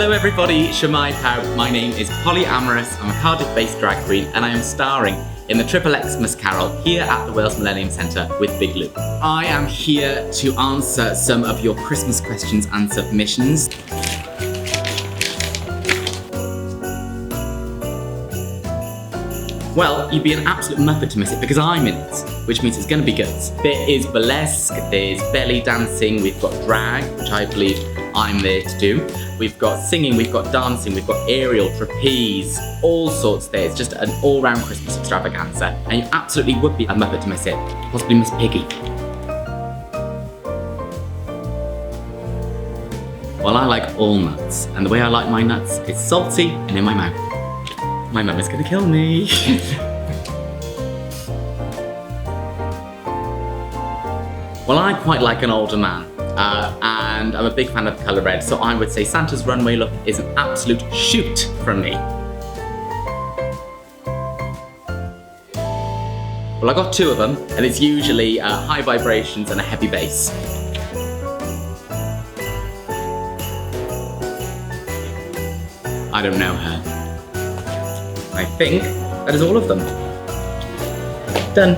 Hello everybody, Shwmae pawb. My name is Polly Amorous. I'm a Cardiff-based drag queen and I am starring in the XXXmas Carol here at the Wales Millennium Centre with Big Lou. I am here to answer some of your Christmas questions and submissions. Well, you'd be an absolute muppet to miss it because I'm in it, which means it's going to be good. There is burlesque, there's belly dancing, we've got drag, which I believe I'm there to do. We've got singing, we've got dancing, we've got aerial, trapeze, all sorts there. It's just an all-round Christmas extravaganza, and you absolutely would be a muppet to miss it. Possibly Miss Piggy. Well, I like all nuts, and the way I like my nuts is salty and in my mouth. My mum is gonna kill me. Well, I quite like an older man, and I'm a big fan of the colour red, so I would say Santa's runway look is an absolute shoot from me. Well, I got two of them, and it's usually high vibrations and a heavy bass. I don't know her. I think that is all of them. Done.